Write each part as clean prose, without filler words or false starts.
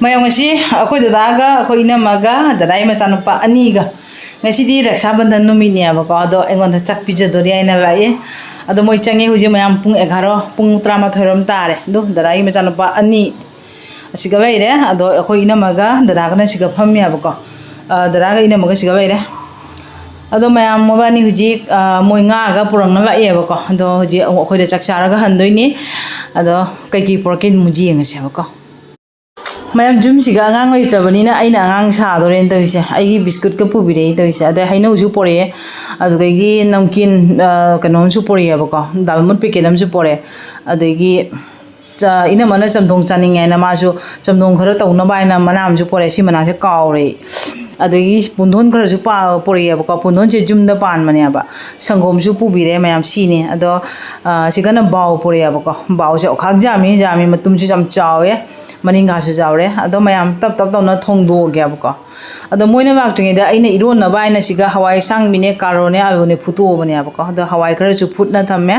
mayamasi akhoi dadaga akhoi inamaga dadai machanupa aniga ngasidi Raksha Bandhan numini abako ado engonda chak pijadori aina bae ado moi change huje mayam pung 11 pung 13 rom tare do dadai machanupa ani asiga baire ado akhoi inamaga dadaga na siga phammi abako dadaga inamaga siga baire ado mayam mobani huje moi nga ga purang na bae abako ado huje akhoi da chak charaga handoini ado kaiki porkin muji ngase abako mayam jum siga ngang oi trabanina aina ngang sa do ren toise ai biscuit ka pubire toise ada haino ju pore adu gi namkin kanon su pore abako dalmut pekelam su pore adegi cha ina mana chamdong chaning ai na ma su chamdong khara tawna baina manam ju pore si mana se kaure adegi pundhon khara ju pa pore abako pundhon che jumda pan mane aba sangom su pubire mayam sine ado sigana baw pore abako baw se okhak jami matum ju jam chawe maninga su jawre ado mayam tap na thongdo ge abko ado moina bak tunge da aina iron na baina siga hawai sang mine karone abune phuto bane abko ado hawai khara chu phut na thamme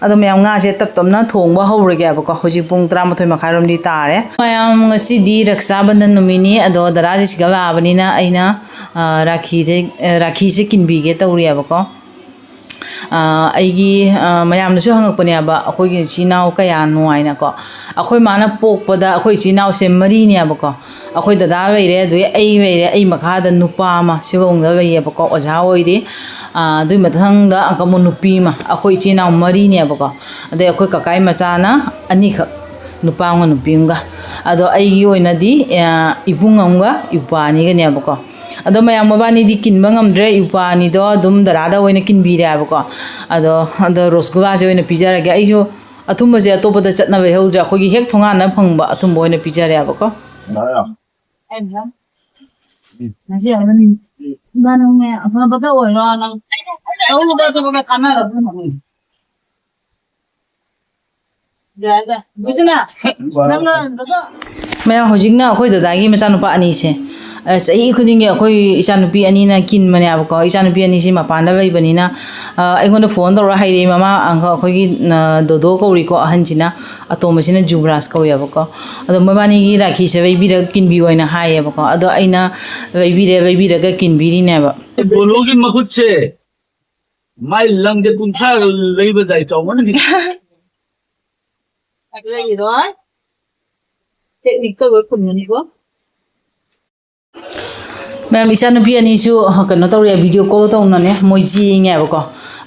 ado mayam nga je tap na thongba hawre ge abko hoji pung 13 makhai rom di tare mayam ngasi di Raksha Bandhan numini ado daraji siga ba abanina aina rakhi se kinbi ge tawri abko aigi mayam na su hangakpani aba akhoi gi chinau kaya nuaina ko akhoi mana pokpada akhoi chinau se mari ni aba ko akhoi dada weire du ai makha da nupa ma sibong da wei aba ko oja oiri du mathang da angkamu nupi ma akhoi chinau mari ni aba ko ade akhoi kakai macha na ani kha nupa nga nupi nga ado aigi oina di ibungamga upani ga ni aba ko ado mayam mabani di kinba ngamdre upani do dum darada oina kinbire abako ado rosgula je oina pijara ge aijo athumba je atopada chatna be hodra khogi hek thonga na phangba athumba oina pijare abako naya enha naji amani banunge apna bata oira nang au ba to ba kana da jaga bujna nang mayam hojingna khoi dadagi machanupa ani se sahi khudinge akhoi isanupi ani na kin mane abako isanupi ani si mapanda bai banina aingona phone dora haire mama angha akhoi gi dodo ko ri ko ahanjina atomasina jubras ko yabako ado mabani gi rakhi se bai bira kin bi oina hai abako ado aina bai bira ga kin bi ri ne ba bolo gi makhut se mai lang je kuntha lei ba jai chawman ni akzai do technique ko ko ni ko Ma'am isanupi ani su kano tawre video call tawna ne moiji nge abako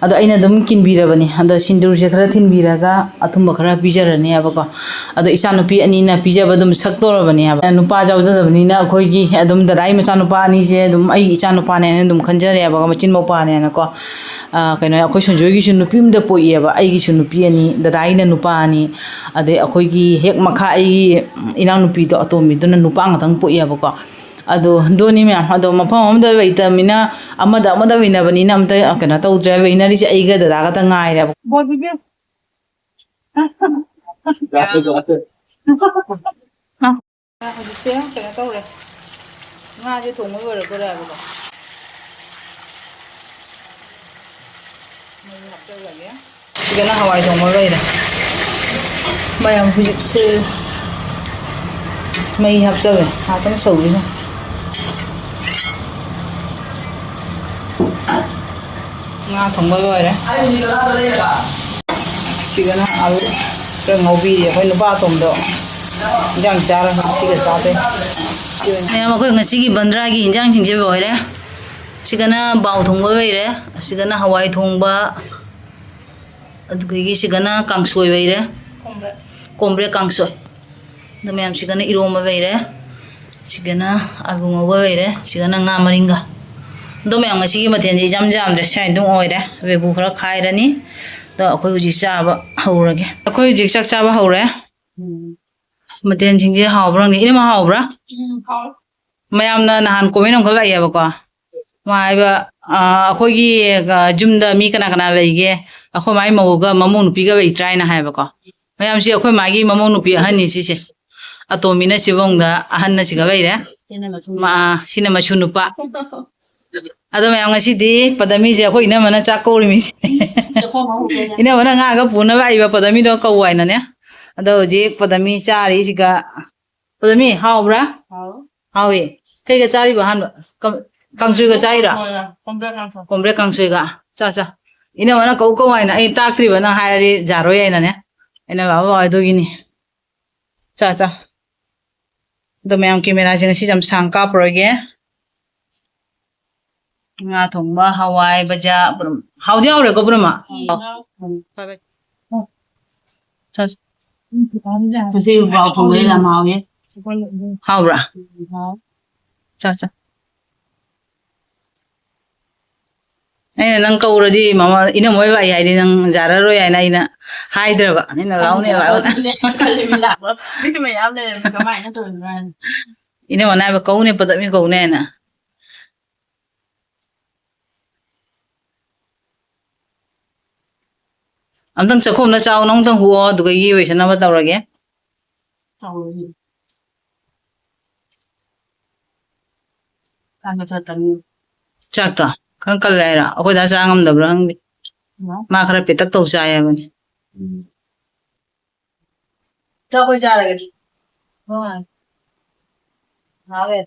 ado aina dum kinbirabani ado sindur je khara thinbiraga athumba khara pijarani abako ado isanupi ani na pijaba dum saktorabani aba nupa jawjadabani na akhoi gi adum dadai machanupa ani je dum ai isanupa ne dum khanjare abako machin mopa ne na ko kano akhoi sunjoi gi sunupim da poi aba ai gi sunupi ani dadai na nupa ani ade akhoi gi hek makha ai inang nupi to atomi dun nupa ngatang poi abako ado doni me ado mapam amda vitamina amada wina bani nam ta kana ta udra wina ri ai ga da ga ta ngai ra bol bibi ha ha ji se kana ta ure nga je thong mo ra ko ra ba mai hap ta la ya sigana hawai thong mo ra ira mayam hu ji se mai hap sa we ha ta so ri na nga thongba loire sigana alu ka ngobi ye khoi nupa tomdo jang chara siga chate ne ma khoi ngasi gi bandra gi injang sing je boire sigana baw thongba weire sigana hawai thongba adgi sigana kangsoi weire kombre kangsoi do mem sigana iroma weire sigana alu ngoba weire sigana nga maringa do me ang sigi mathen ji jam dre sai dung oire we bu khara khairani do akhoi uji chaba haurage akhoi ji chak chaba haure mathen jing je hawbrang ni ina ma hawbra mayam na nahan komen ong ga ya ba ko mai ba akhoi gi jumda mi kana we ge akhoi mai mau ga mamu nupi ga we try na hai ba ko mayam si akhoi magi mamu nupi ahani si se atomi na sibong da ahan na siga we re ma sina machu nupa ado mayam ngasi di padami je khoi na mana cha ko ri mi ina mana nga ga puna ba iba padami do ko wai na ne ado je padami cha ri siga Padami, how, bra? How, Take a chari behind Kangsui Chaira. Combre Kangsuiga. Cha. You know, when I go and I talk to when I hire Jaro and I do guinea. Cha. The man came in as I see some sanka pro again. Nga thongba Hawaii baja how dia ore ko bruma Kasi ba ko wala mawi. how ra cha ai nang ka uradi mama ina moi ba ai nang jara ro ai na ina haidra ba ina law ne law Kalimila ba bi mai am le ka mai na to ran. ina mana ba ko ne pada mi ko ne na amtang chakhom na chaw nong tang huo du ga yi we sana ba tawrage Kan ka tan chakta kan kalaira akoi da sangam da brang ma khara petak to sa ya bani ta ko ja ra ga. Ha ve.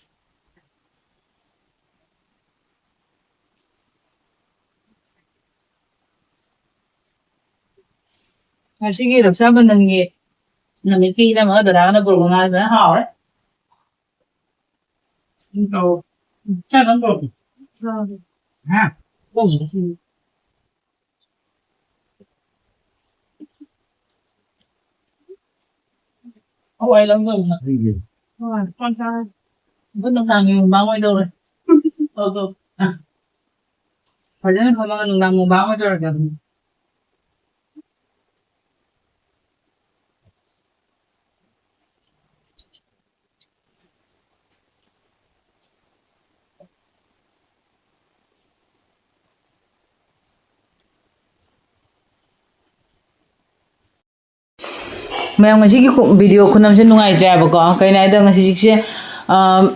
Sige Raksha Bandhan ge namiki na mga dala na puro nga ba ha ore Cha kan ko. Ha. Awai lang ko na. Con sao? Vẫn đang tàng người báo ngoài đâu rồi? Cô. Phải đến không mang ngang người báo ngoài đâu rồi. Mẹ ngasi ki video khunam se nungai tra ba ko kai nai da ngasi se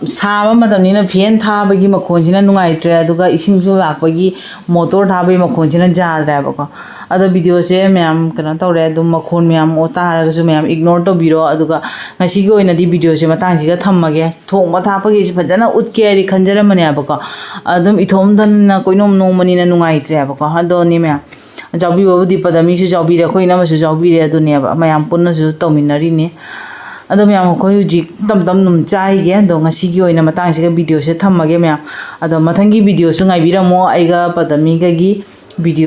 sa ba ma ni na phen tha ba gi ma khon sina nungai tra du ga ising su lak ba gi motor tha ba ma khon sina ja ra ba ko ado video se ma'am kana taw re du ma khon ma'am o ta ra su ma'am ignore to biro adu ga ngasi gi oina di video se matang si ga thamma ge thong ma tha pa gi phajana ut ke ri khanjara mane ba ko adum ithom dan na koinom no mani na nungai tra ba ko ado ni ma'am Jaubi babu di padami su jaubi re koi na ma su jaubi re dunia ba mayam punna su tauminari ne ado mayam koi uji tam num chai ge do ngasi gi oina matang se video se thamma ge mayam ado mathangi video su ngai biramo aiga padami ga gi video